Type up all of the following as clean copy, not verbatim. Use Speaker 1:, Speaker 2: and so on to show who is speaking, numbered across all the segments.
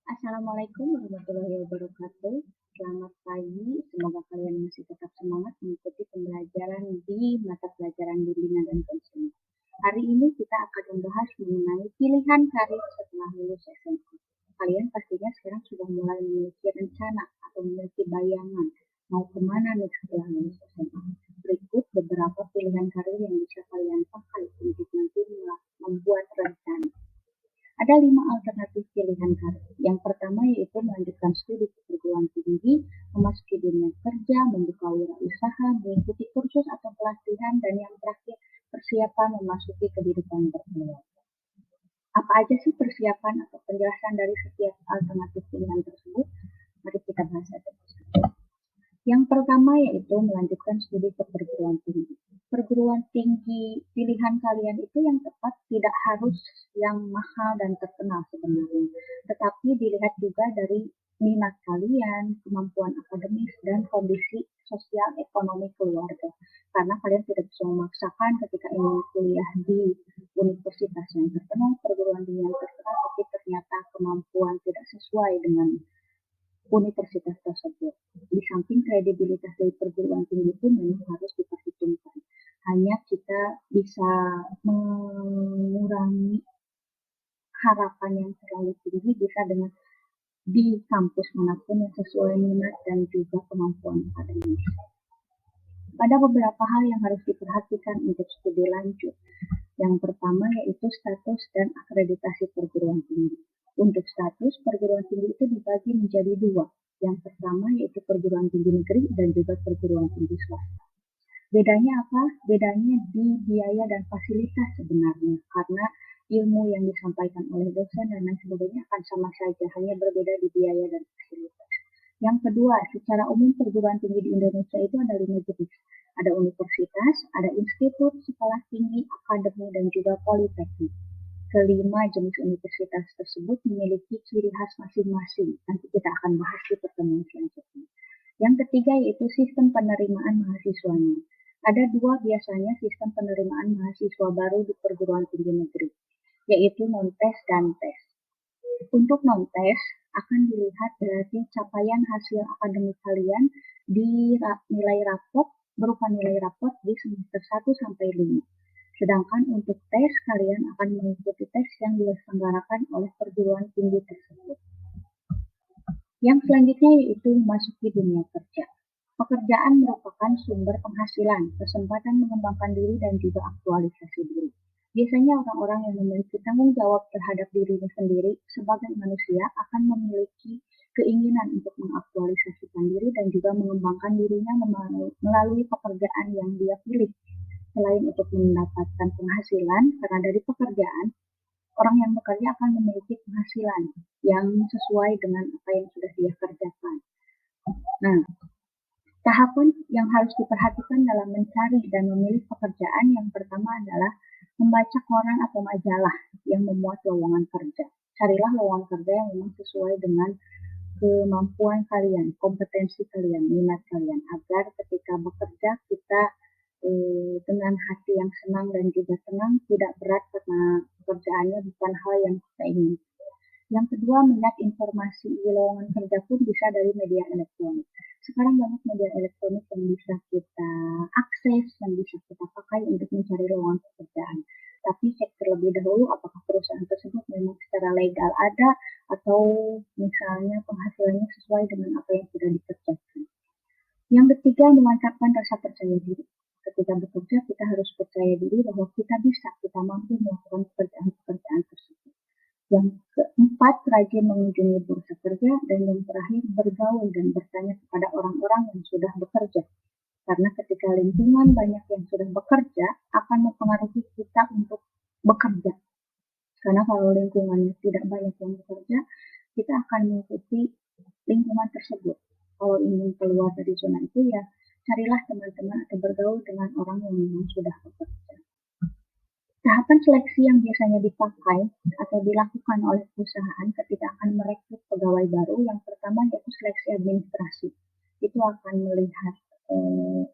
Speaker 1: Assalamualaikum warahmatullahi wabarakatuh. Selamat pagi, semoga kalian masih tetap semangat mengikuti pembelajaran di mata pelajaran bimbingan dan konseling. Hari ini kita akan membahas mengenai pilihan karir setelah lulus SMA. Kalian pastinya sekarang sudah mulai memiliki rencana atau memiliki bayangan mau kemana nih setelah lulus SMA. Berikut beberapa pilihan karir yang bisa kalian pakai untuk nanti membuat rencana. Ada 5 alternatif pilihan karir. Yang pertama yaitu melanjutkan studi ke perguruan tinggi, memasuki dunia kerja, membuka wirausaha, mengikuti kursus atau pelatihan, dan yang terakhir persiapan memasuki kehidupan berkeluarga. Apa aja sih persiapan atau penjelasan dari setiap alternatif pilihan tersebut? Mari kita bahas satu-satu. Yang pertama yaitu melanjutkan studi ke perguruan tinggi. Perguruan tinggi pilihan kalian itu yang tepat tidak harus yang mahal dan terkenal sebenarnya, tetapi dilihat juga dari minat kalian, kemampuan akademis, dan kondisi sosial ekonomi keluarga. Karena kalian tidak bisa memaksakan ketika ingin kuliah di universitas yang terkenal, perguruan tinggi yang terkenal, tapi ternyata kemampuan tidak sesuai dengan universitas tersebut. Di samping kredibilitas dari perguruan tinggi itu memang harus diperhitungkan. Hanya kita bisa mengurangi harapan yang terlalu tinggi bisa dengan di kampus manapun yang sesuai minat dan juga kemampuan akademis. Ada beberapa hal yang harus diperhatikan untuk studi lanjut. Yang pertama yaitu status dan akreditasi perguruan tinggi. Untuk status, perguruan tinggi itu dibagi menjadi dua. Yang pertama yaitu perguruan tinggi negeri dan juga perguruan tinggi swasta. Bedanya apa? Bedanya di biaya dan fasilitas sebenarnya, karena ilmu yang disampaikan oleh dosen dan lain sebagainya akan sama saja, hanya berbeda di biaya dan fasilitas. Yang kedua, secara umum perguruan tinggi di Indonesia itu ada 5 jenis. Ada universitas, ada institut, sekolah tinggi, akademi, dan juga politeknik. Kelima jenis universitas tersebut memiliki ciri khas masing-masing. Nanti kita akan bahas di pertemuan selanjutnya. Yang ketiga yaitu sistem penerimaan mahasiswanya. Ada dua biasanya sistem penerimaan mahasiswa baru di perguruan tinggi negeri, yaitu non-tes dan tes. Untuk non-tes akan dilihat dari capaian hasil akademik kalian di nilai rapot, berupa nilai rapot di semester 1 sampai 5. Sedangkan untuk tes, kalian akan mengikuti tes yang diselenggarakan oleh perguruan tinggi tersebut. Yang selanjutnya yaitu memasuki dunia kerja. Pekerjaan merupakan sumber penghasilan, kesempatan mengembangkan diri dan juga aktualisasi diri. Biasanya orang-orang yang memiliki tanggung jawab terhadap dirinya sendiri sebagai manusia akan memiliki keinginan untuk mengaktualisasikan diri dan juga mengembangkan dirinya melalui pekerjaan yang dia pilih. Selain untuk mendapatkan penghasilan, karena dari pekerjaan, orang yang bekerja akan memiliki penghasilan yang sesuai dengan apa yang sudah dia kerjakan. Nah, tahapan yang harus diperhatikan dalam mencari dan memilih pekerjaan yang pertama adalah membaca koran atau majalah yang memuat lowongan kerja. Carilah lowongan kerja yang memang sesuai dengan kemampuan kalian, kompetensi kalian, minat kalian, agar ketika bekerja kita dengan hati yang senang dan juga tenang, tidak berat karena pekerjaannya bukan hal yang kita inginkan. Yang kedua, melihat informasi lowongan kerja pun bisa dari media elektronik. Sekarang banyak media elektronik yang bisa kita akses, yang bisa kita pakai untuk mencari lowongan pekerjaan. Tapi cek terlebih dahulu apakah perusahaan tersebut memang secara legal ada atau misalnya penghasilannya sesuai dengan apa yang sudah dikerjakan. Yang ketiga, memantapkan rasa percaya diri. Ketika bekerja, kita harus percaya diri bahwa kita bisa, kita mampu melakukan pekerjaan-pekerjaan tersebut. Yang keempat, rajin mengunjungi bursa kerja, dan yang terakhir, bergaul dan bertanya kepada orang-orang yang sudah bekerja. Karena ketika lingkungan banyak yang sudah bekerja, akan mempengaruhi kita untuk bekerja. Karena kalau lingkungannya tidak banyak yang bekerja, kita akan mengikuti lingkungan tersebut. Kalau ingin keluar dari zona itu, ya carilah teman-teman atau bergaul dengan orang yang memang sudah bekerja. Tahapan seleksi yang biasanya dipakai atau dilakukan oleh perusahaan ketika akan merekrut pegawai baru, yang pertama yaitu seleksi administrasi. Itu akan melihat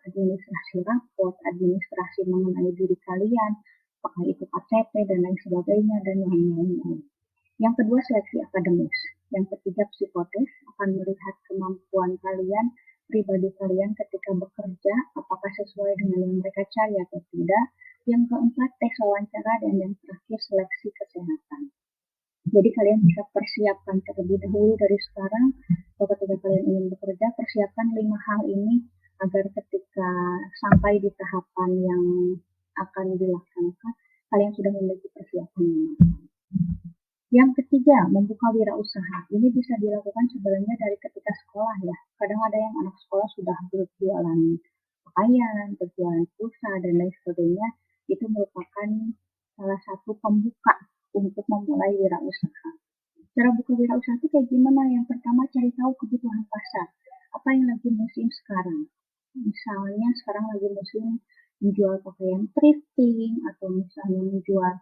Speaker 1: administrasi raport, administrasi mengenai diri kalian, apakah itu KTP dan lain sebagainya, dan lain-lain. Yang kedua, seleksi akademis. Yang ketiga, psikotes akan melihat kemampuan kalian, pribadi kalian ketika bekerja, apakah sesuai dengan yang mereka cari atau tidak. Yang keempat, tes wawancara, dan yang terakhir, seleksi kesehatan. Jadi kalian bisa persiapkan terlebih dahulu dari sekarang, atau ketika kalian ingin bekerja, persiapkan 5 hal ini agar ketika sampai di tahapan yang akan dilaksanakan, kalian sudah memiliki persiapan yang matang. Yang ketiga, membuka wirausaha. Ini bisa dilakukan sebenarnya dari ketika sekolah ya. Kadang ada yang anak sekolah sudah berjualan pakaian, berjualan pulsa, dan lain sebagainya. Itu merupakan salah satu pembuka untuk memulai wirausaha. Cara buka wirausaha itu kayak gimana? Yang pertama, cari tahu kebutuhan pasar. Apa yang lagi musim sekarang? Misalnya sekarang lagi musim menjual pakaian thrifting, atau misalnya menjual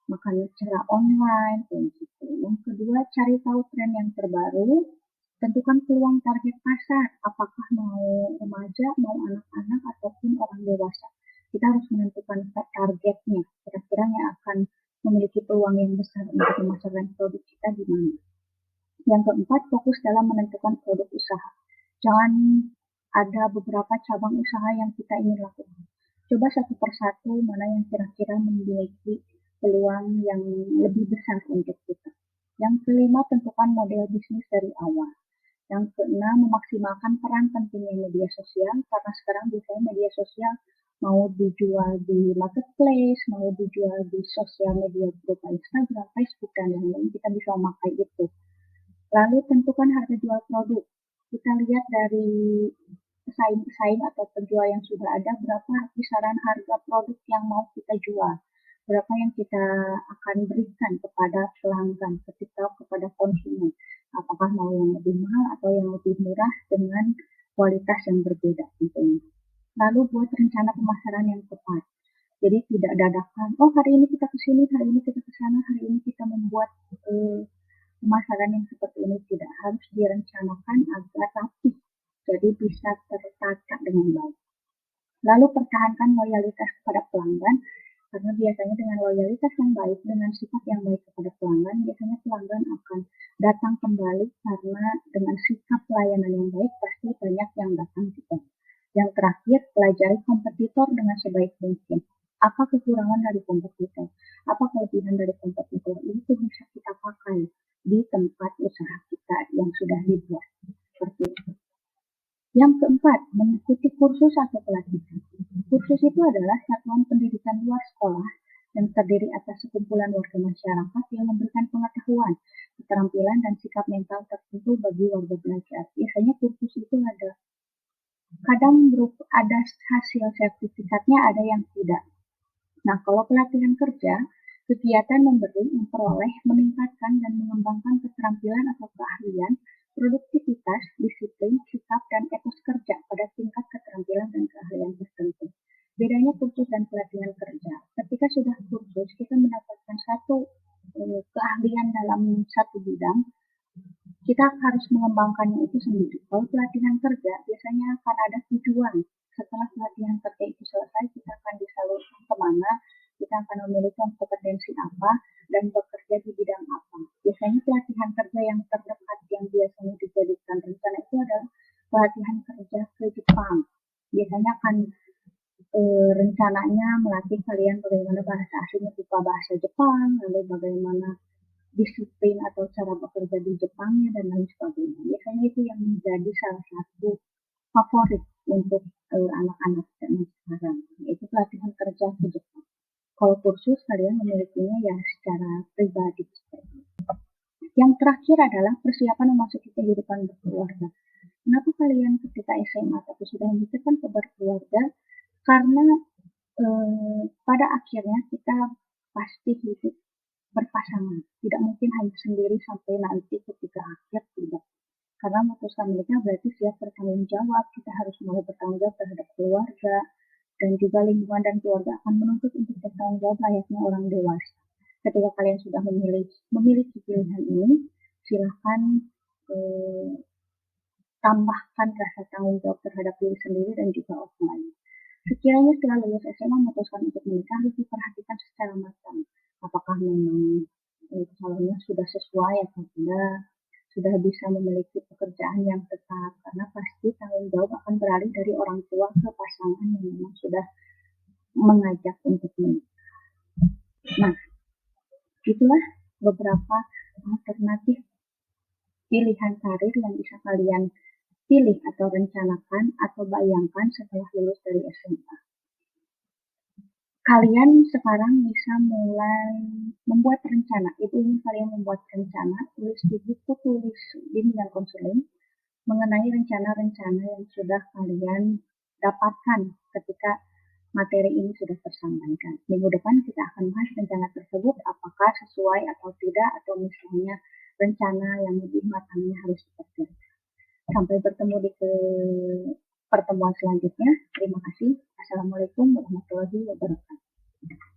Speaker 1: makanan secara online, kayak gitu. Yang kedua, cari tahu tren yang terbaru. Tentukan peluang target pasar. Apakah mau remaja, mau anak-anak, ataupun orang dewasa. Kita harus menentukan targetnya. Kira-kira yang akan memiliki peluang yang besar untuk memasarkan produk kita di mana. Yang keempat, fokus dalam menentukan produk usaha. Jangan ada beberapa cabang usaha yang kita ingin lakukan. Coba satu persatu mana yang kira-kira memiliki peluang yang lebih besar untuk kita. Yang kelima, tentukan model bisnis dari awal. Yang keenam, memaksimalkan peran pentingnya media sosial, karena sekarang biasanya media sosial mau dijual di marketplace, mau dijual di sosial media berupa Instagram, Facebook, dan lain-lain, kita bisa memakai itu. Lalu tentukan harga jual produk. Kita lihat dari pesaing-pesaing atau penjual yang sudah ada, berapa kisaran harga produk yang mau kita jual, berapa yang kita akan berikan kepada pelanggan, kepada konsumen. Apakah mau yang lebih mahal atau yang lebih murah dengan kualitas yang berbeda tentunya. Lalu buat rencana pemasaran yang tepat. Jadi tidak dadakan, oh hari ini kita ke sini, hari ini kita ke sana, hari ini kita membuat pemasaran yang seperti ini. Tidak, harus direncanakan agar rapi, jadi bisa tertata dengan baik. Lalu pertahankan loyalitas kepada pelanggan, karena biasanya dengan loyalitas yang baik, dengan sifat yang baik kepada pelanggan, biasanya pelanggan akan datang kembali, karena dengan sikap pelayanan yang baik pasti banyak yang datang juga. Yang terakhir, pelajari kompetitor dengan sebaik mungkin. Apa kekurangan dari kompetitor? Apa kelebihan dari kompetitor? Itu bisa kita pakai di tempat usaha kita yang sudah dibuat. Seperti itu. Yang keempat, mengikuti kursus atau pelatihan. Kursus itu adalah satuan pendidikan luar sekolah yang terdiri atas sekumpulan warga masyarakat yang memberikan pengetahuan, keterampilan, dan sikap mental tertentu bagi warga belajar. Biasanya kursus itu kadang ada hasil sertifikatnya, ada yang tidak. Nah, kalau pelatihan kerja, kegiatan memberi, memperoleh, meningkatkan, dan mengembangkan keterampilan atau keahlian, produktivitas, disiplin, sikap, dan etos kerja pada tingkat keterampilan dan keahlian tertentu. Bedanya kursus dan pelatihan kerja. Ketika sudah kursus, kita mendapatkan satu keahlian dalam satu bidang, kita harus mengembangkannya itu sendiri. Kalau pelatihan kerja, biasanya akan ada tujuan. Setelah pelatihan kerja itu selesai, kita akan disalurkan kemana, kita akan memiliki kompetensi apa, dan bekerja di bidang apa. Biasanya pelatihan kerja yang terdekat yang biasanya dijadikan rencana itu adalah pelatihan kerja ke Jepang. Biasanya akan rencananya melatih kalian bagaimana bahasa asing berupa bahasa Jepang, lalu bagaimana disiplin atau cara bekerja di Jepangnya, dan lain sebagainya. Biasanya itu yang menjadi salah satu favorit untuk anak-anak zaman sekarang, yaitu pelatihan kerja ke Jepang. Kalau kursus, kalian memilikinya ya secara pribadi. Yang terakhir adalah persiapan memasuki kehidupan berkeluarga. Kenapa kalian ketika SMA tapi sudah memikirkan berkeluarga? Karena pada akhirnya kita pasti hidup berpasangan. Tidak mungkin hanya sendiri sampai nanti ketika akhir, tidak. Karena memutuskan menikah berarti siap bertanggung jawab. Kita harus mulai bertanggung jawab terhadap keluarga, dan juga lingkungan dan keluarga akan menuntut untuk bertanggung jawab layaknya orang dewasa. Ketika kalian sudah memiliki pilihan ini, silahkan tambahkan rasa tanggung jawab terhadap diri sendiri dan juga orang lain. Sekiranya setelah lulus SMA memutuskan untuk menikah, harus diperhatikan secara matang. Apakah memang calonnya sudah sesuai atau tidak, sudah bisa memiliki pekerjaan yang tetap, karena pasti tanggung jawab akan beralih dari orang tua ke pasangan yang memang sudah mengajak untuk menikah. Nah, itulah beberapa alternatif pilihan karir yang bisa kalian pilih atau rencanakan atau bayangkan setelah lulus dari SMA. Kalian sekarang bisa mulai membuat rencana. Itu ingin kalian membuat rencana, tulis di buku tulis bimbingan konseling mengenai rencana-rencana yang sudah kalian dapatkan ketika materi ini sudah tersampaikan. Minggu depan kita akan bahas rencana tersebut, apakah sesuai atau tidak, atau misalnya rencana yang lebih matangnya harus seperti itu. Sampai bertemu di pertemuan selanjutnya. Terima kasih. Assalamualaikum warahmatullahi wabarakatuh.